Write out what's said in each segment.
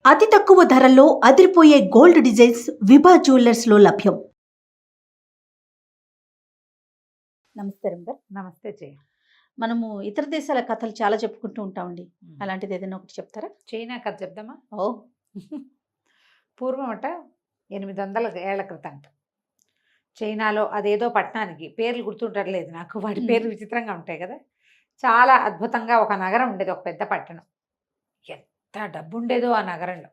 అతి తక్కువ ధరల్లో అదిరిపోయే గోల్డ్ డిజైన్స్ విభా జ్యువెలర్స్లో లభ్యం. నమస్తే రంగర్. నమస్తే జయ. మనము ఇతర దేశాల కథలు చాలా చెప్పుకుంటూ ఉంటామండి. అలాంటిది ఏదైనా ఒకటి చెప్తారా? చైనా కథ చెప్దామా? ఓ పూర్వం 800 ఏళ్ల క్రితం చైనాలో అదేదో పట్టణానికి పేర్లు గుర్తుండట్లేదు నాకు, వాటి పేర్లు విచిత్రంగా ఉంటాయి కదా. చాలా అద్భుతంగా ఒక నగరం ఉండేది, ఒక పెద్ద పట్టణం. ఎంత డబ్బు ఉండేదో ఆ నగరంలో,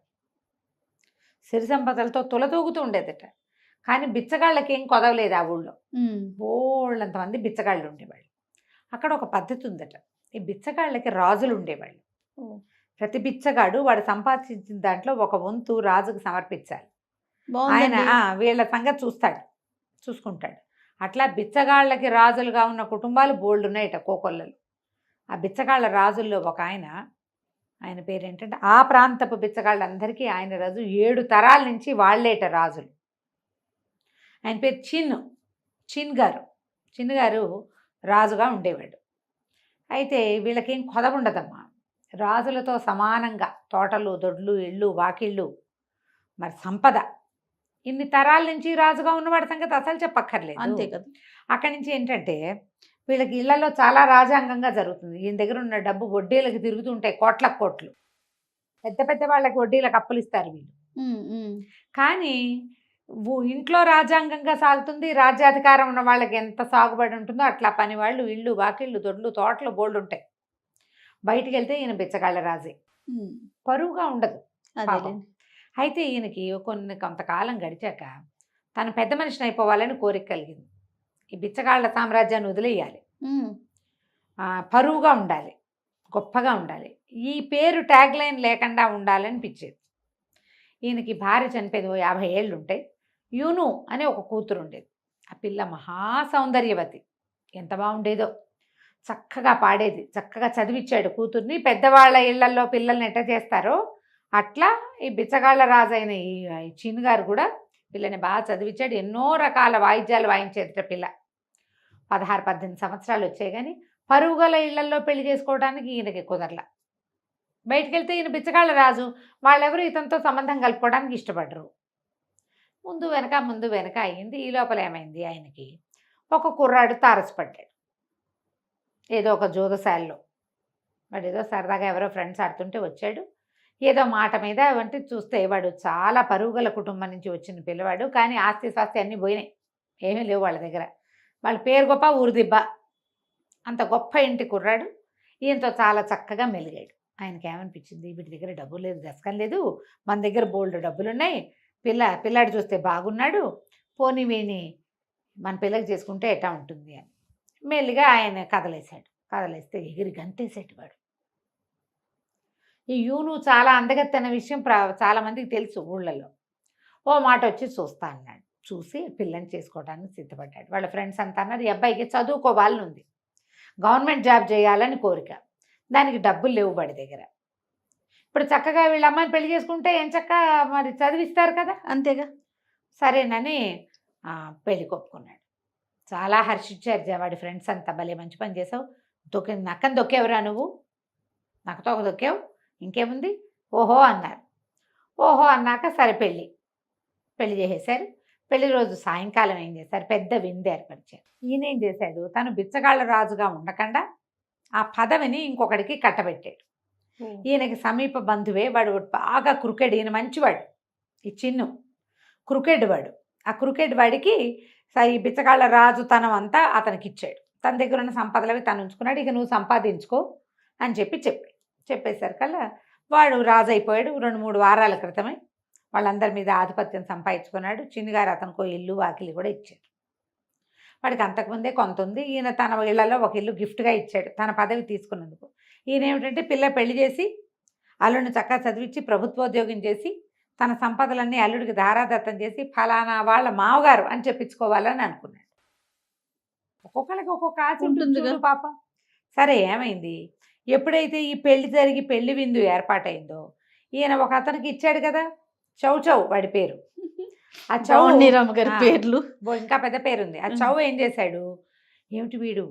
సిరి సంపదలతో తులతూగుతూ ఉండేదట. కానీ బిచ్చగాళ్ళకి ఏం కొదవలేదు ఆ ఊళ్ళో. బోళ్ళంతమంది బిచ్చగాళ్ళు ఉండేవాళ్ళు. అక్కడ ఒక పద్ధతి ఉందట, ఈ బిచ్చగాళ్ళకి రాజులు ఉండేవాళ్ళు. ప్రతి బిచ్చగాడు వాడు సంపాదించిన దాంట్లో ఒక వంతు రాజుకు సమర్పించాలి. ఆయన వీళ్ళ సంగతి చూసుకుంటాడు. అట్లా బిచ్చగాళ్ళకి రాజులుగా ఉన్న కుటుంబాలు బోల్డ్ ఉన్నాయట కోకొల్లలు. ఆ బిచ్చగాళ్ళ రాజుల్లో ఒక ఆయన పేరు ఏంటంటే, ఆ ప్రాంతపు బిచ్చగాళ్ళందరికీ ఆయన రాజు. 7 తరాల నుంచి వాళ్ళేట రాజులు. ఆయన పేరు చిన్ గారు రాజుగా ఉండేవాడు. అయితే వీళ్ళకేం కొదవ ఉండదమ్మా. రాజులతో సమానంగా తోటలు, దొడ్లు, ఇళ్ళు, వాకిళ్ళు, మరి సంపద. ఇన్ని తరాల నుంచి రాజుగా ఉన్నవాడి సంగతి అసలు చెప్పక్కర్లేదు. అంతే కదా. అక్కడి నుంచి ఏంటంటే వీళ్ళకి ఇళ్లలో చాలా రాజాంగంగా జరుగుతుంది. ఈయన దగ్గర ఉన్న డబ్బు వడ్డీలకు తిరుగుతుంటాయి, కోట్లు. పెద్ద పెద్ద వాళ్ళకి వడ్డీలకు అప్పులు ఇస్తారు వీళ్ళు. కానీ ఇంట్లో రాజ్యాంగంగా సాగుతుంది. రాజ్యాధికారం ఉన్న వాళ్ళకి ఎంత సాగుబడి ఉంటుందో అట్లా పని వాళ్ళు, ఇళ్ళు, వాకిళ్ళు, దొడ్లు, తోటలు బోల్డ్ ఉంటాయి. బయటికి వెళ్తే ఈయన బిచ్చగాళ్ళ రాజే, పరువుగా ఉండదు. అయితే ఈయనకి కొంతకాలం గడిచాక తను పెద్ద మనిషిని అయిపోవాలని కోరిక కలిగింది. ఈ బిచ్చగాళ్ళ సామ్రాజ్యాన్ని వదిలేయాలి, పరువుగా ఉండాలి, గొప్పగా ఉండాలి, ఈ పేరు ట్యాగ్ లైన్ లేకుండా ఉండాలనిపించేది. ఈయనకి భార్య చనిపోయింది, 50 ఏళ్ళు ఉంటాయి. యూను అనే ఒక కూతురు ఉండేది. ఆ పిల్ల మహా సౌందర్యవతి, ఎంత బాగుండేదో. చక్కగా పాడేది, చక్కగా చదివించాడు కూతుర్ని. పెద్దవాళ్ళ ఇళ్లలో పిల్లల్ని ఎట్ట చేస్తారో అట్లా ఈ బిచ్చగాళ్ళ రాజైన ఈ చిన్ గారు కూడా పిల్లని బాగా చదివించాడు. ఎన్నో రకాల వాయిద్యాలు వాయించేదిట పిల్ల. 16-18 సంవత్సరాలు వచ్చాయి. కానీ పరుగుల ఇళ్లలో పెళ్లి చేసుకోవడానికి ఈయనకి కుదరలా. బయటికి వెళ్తే ఈయన బిచ్చగాళ్ళ రాజు, వాళ్ళెవరు ఇతనితో సంబంధం కలుపుకోవడానికి ఇష్టపడరు. ముందు వెనక అయ్యింది. ఈ లోపల ఏమైంది, ఆయనకి ఒక కుర్రాడు తారసపడ్డాడు ఏదో ఒక జోదశాలలో. వాడు ఏదో సరదాగా ఎవరో ఫ్రెండ్స్ ఆడుతుంటే వచ్చాడు. ఏదో మాట మీద వంటి చూస్తే వాడు చాలా పరుగుల కుటుంబం నుంచి వచ్చిన పిల్లవాడు. కానీ ఆస్తి స్వాస్తి అన్నీ పోయినాయి, ఏమీ లేవు వాళ్ళ దగ్గర. వాళ్ళ పేరు గొప్ప, ఊరు దిబ్బ. అంత గొప్ప ఇంటి కుర్రాడు. ఈయనతో చాలా చక్కగా మెలిగాడు. ఆయనకి ఏమనిపించింది, వీటి దగ్గర డబ్బు లేదు, దశకం లేదు, మన దగ్గర బోల్డ్ డబ్బులు ఉన్నాయి, పిల్లాడు చూస్తే బాగున్నాడు, పోనీ వీని మన పిల్లకి చేసుకుంటే ఎట్టా ఉంటుంది అని మెల్లిగా ఆయన కదలేస్తే ఎగిరి గంతేసేటి వాడు. ఈ యూను చాలా అందగత్తెన విషయం చాలామందికి తెలుసు ఊళ్ళలో. ఓ మాట వచ్చి చూస్తా అన్నాడు. చూసి పిల్లని చేసుకోవడానికి సిద్ధపడ్డాడు. వాళ్ళ ఫ్రెండ్స్ అంతా అన్నారు, ఈ అబ్బాయికి చదువుకోవాలని ఉంది, గవర్నమెంట్ జాబ్ చేయాలని కోరిక, దానికి డబ్బులు లేవు వాడి దగ్గర. ఇప్పుడు చక్కగా వీళ్ళ అమ్మాయిని పెళ్లి చేసుకుంటే ఏం చక్కగా మరి చదివిస్తారు కదా, అంతేగా. సరేనని పెళ్లి కొప్పుకున్నాడు. చాలా హర్షించారు వాడి ఫ్రెండ్స్ అంతా. భలే మంచి పని చేసావు, నక్కని దొక్కేవరా నువ్వు, నక్కతో దొక్కావు, ఇంకేముంది, ఓహో అన్నారు. ఓహో అన్నాక సరే పెళ్లి చేసేశారు. పెళ్లి రోజు సాయంకాలం ఏం చేశారు, పెద్ద విందు ఏర్పరిచారు. ఈయనేం చేశాడు, తను బిచ్చగాళ్ళ రాజుగా ఉండకుండా ఆ పదవిని ఇంకొకడికి కట్టబెట్టాడు. ఈయనకి సమీప బంధువే, వాడు బాగా క్రికెట్, ఈయన మంచివాడు, ఈ చిన్ను క్రికెట్ వాడు. ఆ క్రికెట్ వాడికి ఈ బిచ్చగాళ్ళ రాజు తనం అంతా అతనికి ఇచ్చాడు. తన దగ్గర ఉన్న సంపదలవి తను ఉంచుకున్నాడు. ఇక నువ్వు సంపాదించుకో అని చెప్పేసరికల్లా వాడు రాజు అయిపోయాడు. 2-3 వారాల క్రితమే వాళ్ళందరి మీద ఆధిపత్యం సంపాదించుకున్నాడు. చిన్నగారు అతనికో ఇల్లు, వాకిలి కూడా ఇచ్చాడు. వాడికి అంతకుముందే కొంత ఉంది. ఈయన తన ఇళ్లలో ఒక ఇల్లు గిఫ్ట్గా ఇచ్చాడు తన పదవి తీసుకున్నందుకు. ఈయన ఏమిటంటే పిల్ల పెళ్లి చేసి అల్లుడిని చక్కగా చదివించి ప్రభుత్వోద్యోగం చేసి తన సంపదలన్నీ అల్లుడికి ధారాదత్తం చేసి ఫలానా వాళ్ళ మావగారు అని చెప్పించుకోవాలని అనుకున్నాడు. ఒక్కొక్కరికి ఒక్కొక్క ఆశ ఉంటుంది పాపం. సరే ఏమైంది, ఎప్పుడైతే ఈ పెళ్లి జరిగి పెళ్లి విందు ఏర్పాటైందో ఈయన ఒక అతనికి ఇచ్చాడు కదా, చౌ వాడి పేరు. ఆ చౌ గారి పేర్లు ఇంకా పెద్ద పేరుంది. ఆ చౌ ఏం చేశాడు, ఏమిటి వీడు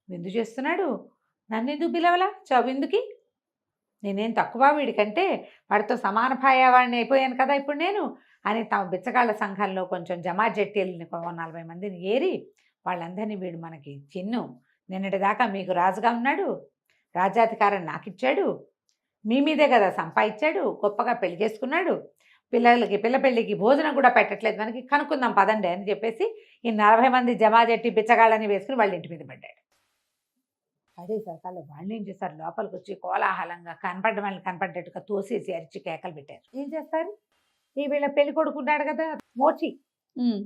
విందు చేస్తున్నాడు, నన్ను ఎందుకు పిలవలా చౌ విందుకి నేనేం తక్కువ వీడికంటే, వాడితో సమాన భాయవాడిని అయిపోయాను కదా ఇప్పుడు నేను అని తమ బిచ్చగాళ్ళ సంఘంలో కొంచెం జమాత్ జట్టీలని 40 మందిని ఏరి వాళ్ళందరినీ వీడు మనకి చిన్ను నిన్నటిదాకా మీకు రాజుగా ఉన్నాడు, రాజ్యాధికారం నాకు ఇచ్చాడు, మీ మీదే కదా సంపాదించాడు, గొప్పగా పెళ్లి చేసుకున్నాడు, పిల్ల పెళ్ళికి భోజనం కూడా పెట్టట్లేదు మనకి, కనుక్కుందాం పదండి అని చెప్పేసి ఈ 40 మంది జమాజట్టి బిచ్చగాళ్ళని వేసుకుని వాళ్ళ ఇంటి మీద పడ్డాడు. అదే సరకాలు వాళ్ళు ఏం చేస్తారు, లోపలికి వచ్చి కోలాహలంగా కనపడ్డ వాళ్ళని కనపడ్డట్టుగా తోసేసి అరిచి కేకలు పెట్టారు. ఏం చేస్తారు, ఈ వీళ్ళ పెళ్లి కొడుకున్నాడు కదా మోచి, ఉమ్.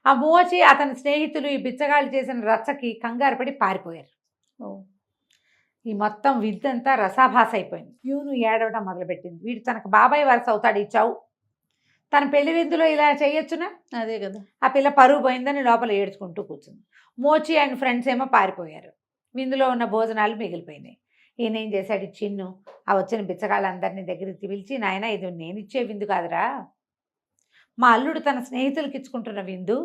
ఆ మోచి అతని స్నేహితులు ఈ బిచ్చగాళ్ళు చేసిన రచ్చకి కంగారు పడి పారిపోయారు. ఓ. ఈ మొత్తం విద్దంతా రసాభాస అయిపోయింది. యూను ఏడవడం మొదలుపెట్టింది. వీడు తనకు బాబాయ్ వరుస అవుతాడు ఈ చావు, తన పెళ్లి విందులో ఇలా చేయొచ్చునా, అదే కదా. ఆ పిల్ల పరువు పోయిందని లోపల ఏడ్చుకుంటూ కూర్చుంది. మోచి అండ్ ఫ్రెండ్స్ ఏమో పారిపోయారు. విందులో ఉన్న భోజనాలు మిగిలిపోయినాయి. ఈయన ఏం చేశాడు, చిన్ను ఆ వచ్చిన బిచ్చగాళ్ళందరినీ దగ్గరికి పిలిచి, నాయన ఇది నేను ఇచ్చే విందు కాదురా, మా అల్లుడు తన స్నేహితులకి ఇచ్చుకుంటున్న విందు,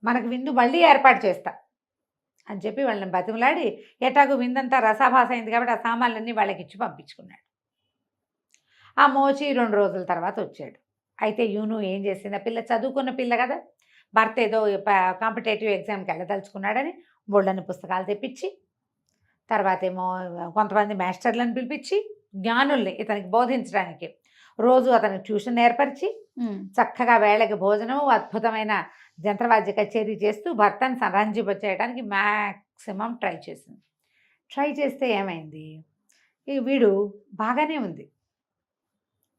మనకు విందు మళ్ళీ ఏర్పాటు చేస్తా అని చెప్పి వాళ్ళని బతిమలాడి ఎటాగు విందంతా రసాభాస అయింది కాబట్టి ఆ సామాన్లన్నీ వాళ్ళకి ఇచ్చి పంపించుకున్నాడు. ఆ మోచి 2 రోజుల తర్వాత వచ్చాడు. అయితే యూను ఏం చేసింది, ఆ పిల్ల చదువుకున్న పిల్ల కదా, భర్త ఏదో కాంపిటేటివ్ ఎగ్జామ్కి వెళ్ళదలుచుకున్నాడని బోళ్ళని పుస్తకాలు తెప్పించి, తర్వాత ఏమో కొంతమంది మాస్టర్లను పిలిపించి జ్ఞానుల్ని ఇతనికి బోధించడానికి రోజు అతనికి ట్యూషన్ ఏర్పరిచి చక్కగా వేళకి భోజనం, అద్భుతమైన జంత్రవాద్య కచేరీ చేస్తూ భర్తను సంరంజింపచేయడానికి మ్యాక్సిమం ట్రై చేస్తే ఏమైంది, ఈ వీడు బాగానే ఉంది,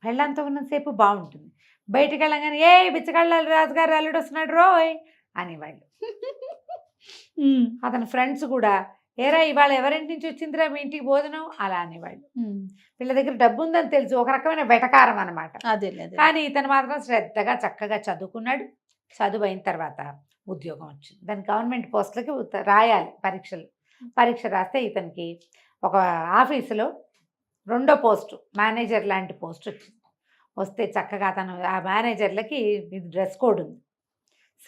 పెళ్ళంతా ఉన్నంతసేపు బాగుంటుంది, బయటికి వెళ్ళగానే ఏ బిచ్చగాళ్ళ రాజుగారు అల్లుడు వస్తున్నాడు రోయ్ అనేవాళ్ళు. అతని ఫ్రెండ్స్ కూడా ఏరా ఇవాళ ఎవరింటి నుంచి వచ్చిందిరా మీ ఇంటికి భోజనం అలా అనేవాళ్ళు. వీళ్ళ దగ్గర డబ్బు ఉందని తెలుసు, ఒక రకమైన వెటకారం అనమాట. అదే. కానీ ఇతను మాత్రం శ్రద్ధగా చక్కగా చదువుకున్నాడు. చదువు అయిన తర్వాత ఉద్యోగం వచ్చింది. దాని గవర్నమెంట్ పోస్టులకి రాయాలి పరీక్ష రాస్తే ఇతనికి ఒక ఆఫీసులో 2వ పోస్టు మేనేజర్ లాంటి పోస్ట్ వచ్చింది. వస్తే చక్కగా అతను ఆ మేనేజర్లకి డ్రెస్ కోడ్ ఉంది,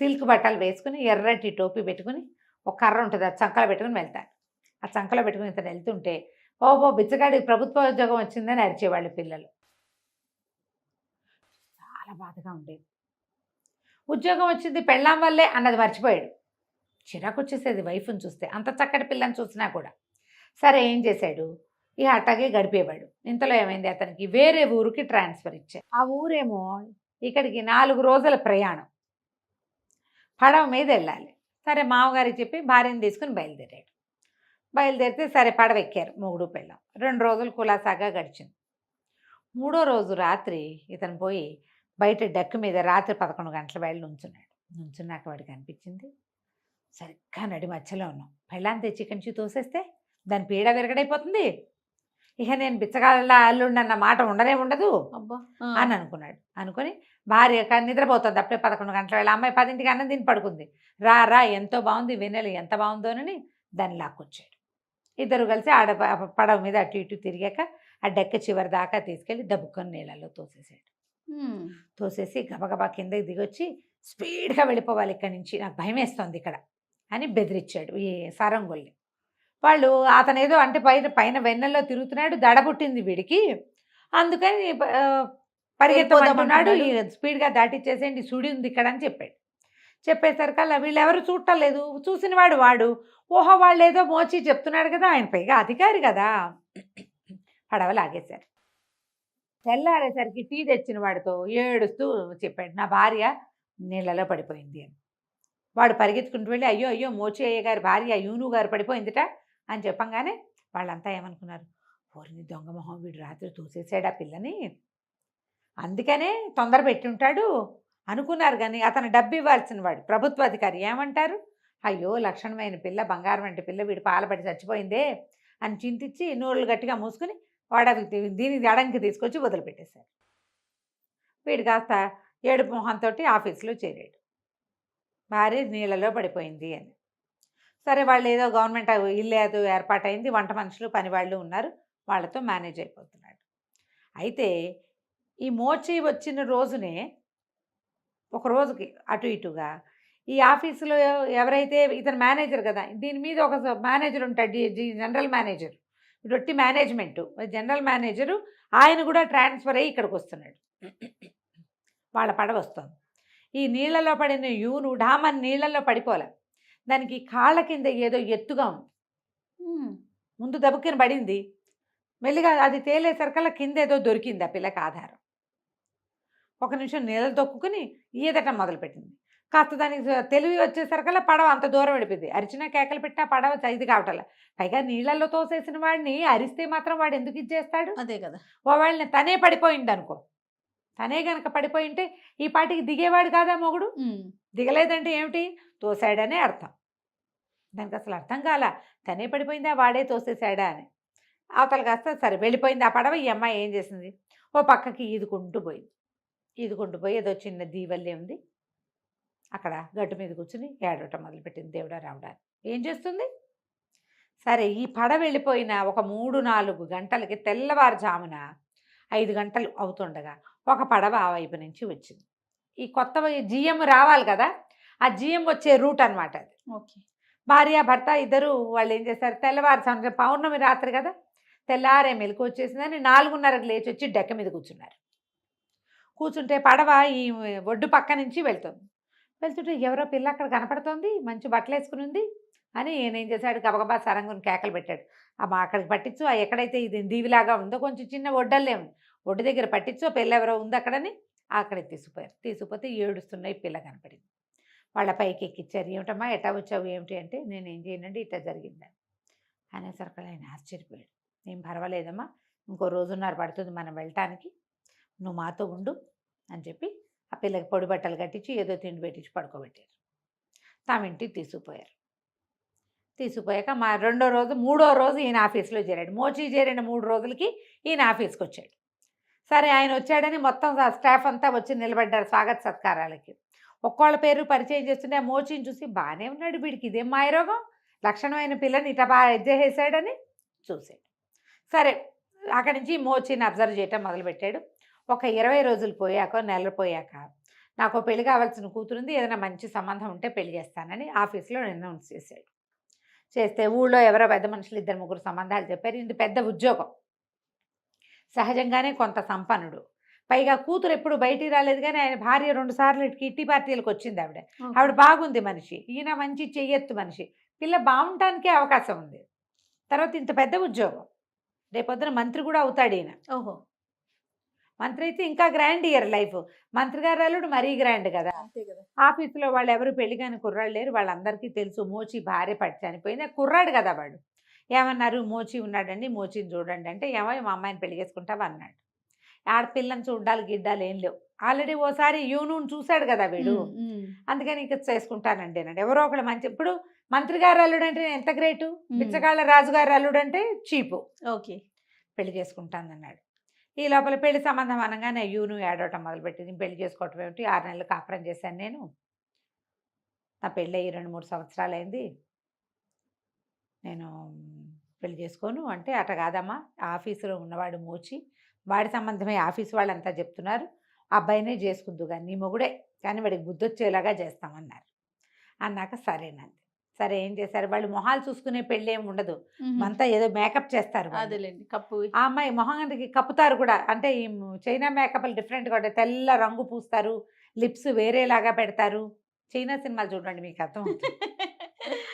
సిల్క్ బట్టలు వేసుకుని ఎర్రటి టోపీ పెట్టుకుని ఒక కర్ర ఉంటుంది, ఆ చంకలో పెట్టుకుని వెళ్తాడు. ఆ చంకలో పెట్టుకుని ఇతను వెళ్తుంటే ఓహో బిచ్చగాడికి ప్రభుత్వ ఉద్యోగం వచ్చిందని అరిచేవాళ్ళు పిల్లలు. చాలా బాధగా ఉండేది. ఉద్యోగం వచ్చింది పెళ్ళాం వల్లే అన్నది మర్చిపోయాడు. చిరాకు వచ్చేసేది వైఫ్ని చూస్తే, అంత చక్కటి పిల్లని చూసినా కూడా. సరే ఏం చేశాడు, ఇక అట్టాగే గడిపేవాడు. ఇంతలో ఏమైంది, అతనికి వేరే ఊరికి ట్రాన్స్ఫర్ ఇచ్చారు. ఆ ఊరేమో ఇక్కడికి 4 రోజుల ప్రయాణం, పడవ మీద వెళ్ళాలి. సరే మామగారికి చెప్పి భార్యను తీసుకుని బయలుదేరితే సరే పడవ ఎక్కారు మొగుడు పెళ్ళాం. 2 రోజులు కులాసాగా గడిచింది. 3వ రోజు రాత్రి ఇతను పోయి బయట డెక్ మీద రాత్రి 11 గంటల వేళ నుంచున్నాక వాడికి అనిపించింది, సరిగ్గా నడి మధ్యలో ఉన్నాం, పెళ్ళాన్ని తెచ్చి ఇక్కడి నుంచి తోసేస్తే దాని పీడ విరగడైపోతుంది, ఇక నేను బిచ్చగాళ్ళ అల్లుండి అన్న మాట ఉండదు అబ్బా అని అనుకుని భార్య నిద్రపోతుంది. అప్పుడే 11 గంటల వేళ, అమ్మాయి 10ంటికి అన్నం తిని పడుకుంది. రా ఎంతో బాగుంది, వెన్నెల ఎంత బాగుందోనని దాన్ని లాక్కొచ్చాడు. ఇద్దరు కలిసి ఆడ పడవ మీద అటు ఇటు తిరిగాక ఆ డెక్క చివరి దాకా తీసుకెళ్ళి దబ్బుకొని నీళ్ళలో తోసేసి గబగబా కిందకి దిగొచ్చి స్పీడ్గా వెళ్ళిపోవాలి ఇక్కడి నుంచి, నాకు భయం వేస్తుంది ఇక్కడ అని బెదిరించాడు ఈ సారంగొల్ని. వాళ్ళు అతను ఏదో అంటే పైన వెన్నెల్లో తిరుగుతున్నాడు, దడబుట్టింది వీడికి, అందుకని పరిగెత్తమంటున్నాడు, స్పీడ్గా దాటిచ్చేసేయండి సుడి ఉంది ఇక్కడ అని చెప్పేసరికల్లా వీళ్ళెవరు చూడటం లేదు. చూసిన వాడు ఓహో వాళ్ళు ఏదో మోచి చెప్తున్నాడు కదా, ఆయన పైగా అధికారి కదా, పడవ లాగేశారు. తెల్లారేసరికి టీ తెచ్చిన వాడితో ఏడుస్తూ చెప్పాడు, నా భార్య నీళ్ళలో పడిపోయింది అని. వాడు పరిగెత్తుకుంటూ వెళ్ళి అయ్యో మోచి అయ్య గారి భార్య యూను గారు పడిపోయిందిట అని చెప్పంగానే వాళ్ళంతా ఏమనుకున్నారు, ఓరిని దొంగ మొహం, వీడు రాత్రి తోసేసాడు ఆ పిల్లని, అందుకనే తొందర పెట్టి ఉంటాడు అనుకున్నారు. కానీ అతను డబ్బు ఇవ్వాల్సిన వాడు ప్రభుత్వ అధికారి ఏమంటారు, అయ్యో లక్షణమైన పిల్ల, బంగారం వంటి పిల్ల, వీడు పాలపడి చచ్చిపోయిందే అని చింతించి నోళ్ళు గట్టిగా మూసుకుని దీని అడంకి తీసుకొచ్చి వదిలిపెట్టేశారు. వీడు కాస్త ఏడుపు మొహంతో ఆఫీసులో చేరాడు, భార్య నీళ్ళలో పడిపోయింది అని. సరే వాళ్ళు ఏదో గవర్నమెంట్ ఇల్లు ఏదో ఏర్పాటైంది, వంట మనుషులు పని వాళ్ళు ఉన్నారు, వాళ్ళతో మేనేజ్ అయిపోతున్నాడు. అయితే ఈ మోచి వచ్చిన రోజునే ఒక రోజుకి అటు ఇటుగా ఈ ఆఫీసులో ఎవరైతే ఇతను మేనేజర్ కదా, దీని మీద ఒక మేనేజర్ ఉంటాడు, జనరల్ మేనేజర్, రొట్టి మేనేజ్మెంటు జనరల్ మేనేజరు ఆయన కూడా ట్రాన్స్ఫర్ అయ్యి ఇక్కడికి వస్తున్నాడు. వాళ్ళ పడవ వస్తుంది. ఈ నీళ్ళలో పడిన యూను డామని నీళ్ళల్లో పడిపోలే, దానికి కాళ్ళ కింద ఏదో ఎత్తుగా ఉంది. ముందు దబుక్కిన పడింది, మెల్లిగా అది తేలేసరికల్లా కింద ఏదో దొరికింది ఆ పిల్లకి ఆధారం. ఒక నిమిషం నీళ్ళు తొక్కుని ఈదటం మొదలుపెట్టింది. కాస్త దానికి తెలివి వచ్చేసరికల్లా పడవ అంత దూరం వెళ్ళిపోయింది. అరిచినా కేకలు పెట్టినా పడవ ఇది కావటంలా. పైగా నీళ్ళల్లో తోసేసిన వాడిని అరిస్తే మాత్రం వాడు ఎందుకు ఇచ్చేస్తాడు? అదే కదా. వాళ్ళని తనే పడిపోయింది అనుకో, తనే గనక పడిపోయింటే ఈ పాటికి దిగేవాడు కాదా మొగుడు? దిగలేదంటే ఏమిటి? తోసాడనే అర్థం. దానికి అసలు అర్థం కాల, తనే పడిపోయిందా వాడే తోసేసాడా అని. అవతల కాస్త సరే వెళ్ళిపోయింది ఆ పడవ. ఈ అమ్మాయి ఏం చేసింది, ఓ పక్కకి ఈదుకుంటూ పోయింది. ఈదుకుంటూ పోయి ఏదో చిన్న దీవల్లే ఉంది, అక్కడ గట్టు మీద కూర్చుని ఏడవటం మొదలుపెట్టింది. దేవుడా రావడా ఏం చేస్తుంది? సరే ఈ పడవ వెళ్ళిపోయిన ఒక 3-4 గంటలకి తెల్లవారుజామున 5 గంటలు అవుతుండగా ఒక పడవ ఆ వైపు నుంచి వచ్చింది. ఈ కొత్త జిఎం రావాలి కదా, ఆ జిఎం వచ్చే రూట్ అనమాట అది. ఓకే. భార్య భర్త ఇద్దరు వాళ్ళు ఏం చేస్తారు, తెల్లవారుజామున పౌర్ణమి రాత్రి కదా, తెల్లారే మెలకు వచ్చేసిందని 4:30కి లేచి వచ్చి డెక్క మీద కూర్చున్నారు. కూర్చుంటే పడవ ఈ ఒడ్డు పక్క నుంచి వెళ్తుంటే ఎవరో పిల్ల అక్కడ కనపడుతోంది, మంచి బట్టలు వేసుకుని ఉంది అని ఈయనేం చేశాడు, గబగబా సరంగుని కేకలు పెట్టాడు. అమ్మా అక్కడికి పట్టించు, ఎక్కడైతే ఇది దీవిలాగా ఉందో కొంచెం చిన్న ఒడ్డల్లే ఉంది, ఒడ్డు దగ్గర పట్టించు, పిల్ల ఎవరో ఉంది అక్కడని అక్కడికి తీసుకుపోయారు. తీసుకుపోతే ఏడుస్తున్నాయి, పిల్ల కనపడింది. వాళ్ళ పైకి ఎక్కిచ్చారు. ఏమిటమ్మా ఎటా వచ్చావు ఏమిటి అంటే, నేను ఏం చేయనండి ఇట్లా జరిగిందని అనేసరికి ఆయన ఆశ్చర్యపోయాడు. ఏం పర్వాలేదమ్మా, ఇంకో 1.5 పడుతుంది మనం వెళ్ళటానికి, నువ్వు మాతో ఉండు అని చెప్పి ఆ పిల్లకి పొడి బట్టలు కట్టించి ఏదో తిండి పెట్టించి పడుకోబెట్టారు. తాము ఇంటికి తీసుకుపోయారు. తీసుకుపోయాక మా 2వ రోజు 3వ రోజు ఈయన ఆఫీస్లో చేరాడు. మోచి చేరిన 3 రోజులకి ఈయన ఆఫీస్కి వచ్చాడు. సరే ఆయన వచ్చాడని మొత్తం స్టాఫ్ అంతా వచ్చి నిలబడ్డారు స్వాగత సత్కారాలకి. ఒక్కోళ్ళ పేరు పరిచయం చేస్తుంటే ఆ మోచిని చూసి బాగానే ఉన్నాడు, వీడికి ఇదేం మాయరోగం, లక్షణమైన పిల్లని ఇట బాగా ఎజ్జేసాడని చూశాడు. సరే అక్కడి నుంచి మోచిని అబ్జర్వ్ చేయటం మొదలుపెట్టాడు. ఒక 20 రోజులు పోయాక, నెలలు పోయాక, నాకు పెళ్లి కావాల్సిన కూతురుంది, ఏదైనా మంచి సంబంధం ఉంటే పెళ్లి చేస్తానని ఆఫీస్లో అనౌన్స్ చేశాడు. చేస్తే ఊళ్ళో ఎవరో పెద్ద మనుషులు 2-3 సంబంధాలు చెప్పారు. ఇది పెద్ద ఉద్యోగం, సహజంగానే కొంత సంపన్నుడు, పైగా కూతురు ఎప్పుడు బయటికి రాలేదు. కానీ ఆయన భార్య 2 సార్లు కిట్టి పార్టీలకు వచ్చింది. ఆవిడ బాగుంది మనిషి, ఈయన మంచి చెయ్యెత్తు మనిషి, పిల్ల బాగుంటానికే అవకాశం ఉంది. తర్వాత ఇంత పెద్ద ఉద్యోగం, రేపొద్దున మంత్రి కూడా అవుతాడు ఈయన. ఓహో, మంత్రి అయితే ఇంకా గ్రాండ్ ఇయర్ లైఫ్, మంత్రి గారు అల్లుడు మరీ గ్రాండ్ కదా. అంతే కదా. ఆఫీసులో వాళ్ళు ఎవరు పెళ్లి కాని కుర్రాళ్ళు లేరు, వాళ్ళందరికీ తెలుసు మోచి భార్య పట్టి చనిపోయింది. కుర్రాడు కదా వాడు. ఏమన్నారు, మోచి ఉన్నాడండి, మోచిని చూడండి అంటే, ఏమో మా అమ్మాయిని పెళ్లి చేసుకుంటావా అన్నాడు. ఆడపిల్లని చూడాలి గిడ్డాలు ఏం లేవు, ఆల్రెడీ ఓసారి యూనూన్ చూశాడు కదా వీడు, అందుకని ఇంకా చేసుకుంటానండి అన్నాడు. ఎవరో ఒకళ్ళు మంచి, ఇప్పుడు మంత్రి గారు అల్లుడు అంటే ఎంత గ్రేటు, బిచ్చగాళ్ళ రాజుగారు అల్లుడు అంటే చీపు. ఓకే, పెళ్లి చేసుకుంటానన్నాడు. ఈ లోపల పెళ్లి సంబంధం అనగానే యూను ఏడవటం మొదలుపెట్టింది. పెళ్లి చేసుకోవటం ఏమిటి, 6 నెలలు కాపురం చేశాను నేను, నా పెళ్ళి అయ్యి 2-3 సంవత్సరాలు అయింది, నేను పెళ్లి చేసుకోను అంటే, అట కాదమ్మా, ఆఫీసులో ఉన్నవాడు మోచి, వాడి సంబంధమే ఆఫీసు వాళ్ళంతా చెప్తున్నారు, అబ్బాయినే చేసుకుందు కానీ నీ మొగుడే, కానీ వాడికి బుద్ధి వచ్చేలాగా చేస్తామన్నారు. అన్నాక సరేనండి. సరే ఏం చేశారు, వాళ్ళు మొహాలు చూసుకునే పెళ్ళి ఏమి ఉండదు, అంతా ఏదో మేకప్ చేస్తారు. అదేలేండి, కప్పు. ఆ అమ్మాయి మొహానికి కప్పుతారు కూడా, అంటే ఈ చైనా మేకప్లు డిఫరెంట్గా ఉంటాయి, తెల్ల రంగు పూస్తారు, లిప్స్ వేరేలాగా పెడతారు. చైనా సినిమాలు చూడండి మీకు అర్థమవుతుంది.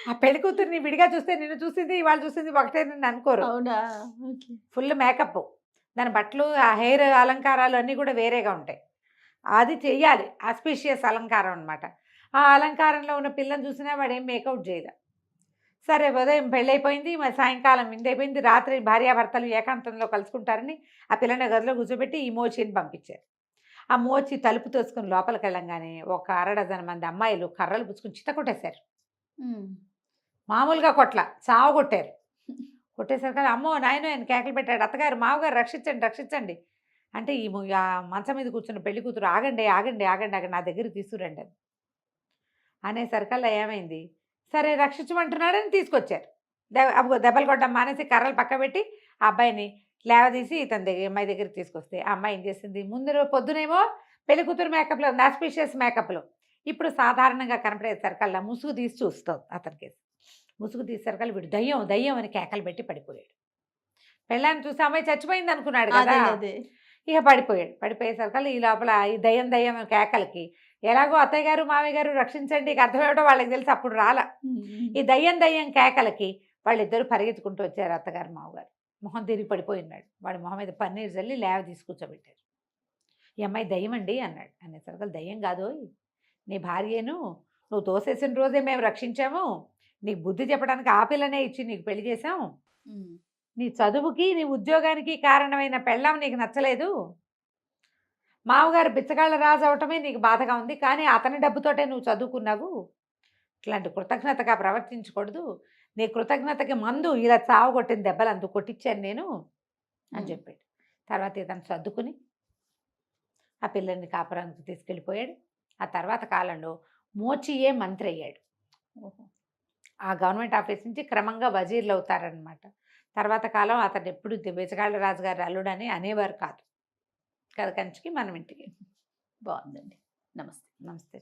ఆ పెళ్లి కూతురిని విడిగా చూస్తే నిన్ను చూసింది వాళ్ళు చూసింది ఒకటే నన్ను అనుకోరు. అవునా, ఫుల్ మేకప్, దాని బట్టలు, ఆ హెయిర్ అలంకారాలు అన్నీ కూడా వేరేగా ఉంటాయి. అది చెయ్యాలి, ఆస్పీషియస్ అలంకారం అనమాట. ఆ అలంకారంలో ఉన్న పిల్లని చూసినా వాడు ఏం మేకౌట్ చేయదు. సరే ఉదయం పెళ్ళైపోయింది, మరి సాయంకాలం విందైపోయింది, రాత్రి భార్యాభర్తలు ఏకాంతంలో కలుసుకుంటారని ఆ పిల్లని గదిలో కూర్చోబెట్టి ఈ మోచిని పంపించారు. ఆ మోచి తలుపు తోసుకుని లోపలికి వెళ్ళంగానే ఒక 6 మంది అమ్మాయిలు కర్రలు పుచ్చుకుని చిత్త కొట్టేశారు. మామూలుగా కొట్ల చావు కొట్టారు. కొట్టేసరికి అమ్మో నాయనో ఆయన కేకలు పెట్టాడు, అత్తగారు మావగారు రక్షించండి రక్షించండి అంటే, ఈ మంచం మీద కూర్చున్న పెళ్లి కూతురు ఆగండి ఆగండి ఆగండి ఆగండి నా దగ్గరికి తీసుకురండి అని అనేసరికల్లా ఏమైంది, సరే రక్షించమంటున్నాడని తీసుకొచ్చారు. దెబ్బలు కొట్టడం మానేసి కర్రలు పక్క పెట్టి ఆ అబ్బాయిని లేవదీసి ఇతని దగ్గర అమ్మాయి దగ్గరికి తీసుకొస్తే, ఆ అమ్మాయి ఏం చేసింది, ముందు పొద్దునేమో పెళ్లి కూతురు మేకప్లో ఉంది, ఆస్పీషియస్ మేకప్లో, ఇప్పుడు సాధారణంగా కనపడేసరికల్లా ముసుగు తీసి చూస్తాం. అతనికి ముసుగు తీసేసరికల్లా వీడు దయ్యం దయ్యం అని కేకలు పెట్టి పడిపోయాడు. పెళ్ళాన్ని చూసి అమ్మాయి చచ్చిపోయింది అనుకున్నాడు అదే కదా. అదే ఇక పడిపోయాడు. పడిపోయేసరికి ఈ లోపల ఈ దయ్యం దయ్యం కేకలకి ఎలాగో అత్తయ్య గారు మామయ్య గారు రక్షించండి, ఇక అర్థమేమిటో వాళ్ళకి తెలిసి అప్పుడు రాల. ఈ దయ్యం దయ్యం కేకలకి వాళ్ళిద్దరూ పరిగెత్తుకుంటూ వచ్చారు అత్తగారు మామగారు. మొహం తిరిగి పడిపోయినాడు. వాడి మొహం మీద పన్నీరు చల్లి లేవ తీసుకూర్చోబెట్టారు. ఈ అమ్మాయి దయ్యం అండి అన్నాడు. అనేసరికి దయ్యం కాదు, నీ భార్యను నువ్వు తోసేసిన రోజే మేము రక్షించాము, నీకు బుద్ధి చెప్పడానికి ఆ పిల్లనే ఇచ్చి నీకు పెళ్లి చేసాం, నీ చదువుకి నీ ఉద్యోగానికి కారణమైన పెళ్ళాం నీకు నచ్చలేదు, మామగారు బిచ్చగాళ్ళ రాజు అవటమే నీకు బాధగా ఉంది, కానీ అతని డబ్బుతోటే నువ్వు చదువుకున్నావు, ఇట్లాంటి కృతజ్ఞతగా ప్రవర్తించకూడదు, నీ కృతజ్ఞతకి మందు ఇలా చావగొట్టిన దెబ్బలు అందుకు కొట్టించాను నేను అని చెప్పాడు. తర్వాత ఇతను సర్దుకుని ఆ పిల్లల్ని కాపురానికి తీసుకెళ్ళిపోయాడు. ఆ తర్వాత కాలంలో మోచియే మంత్రి అయ్యాడు. ఆ గవర్నమెంట్ ఆఫీస్ నుంచి క్రమంగా వజీర్లు అవుతారనమాట. తర్వాత కాలం అతను ఎప్పుడు బిచ్చగాళ్ళ రాజుగారు అల్లుడని అనేవారు కాదు. కథ కంచికి మనం ఇంటికి. బాగుందండి. నమస్తే. నమస్తే.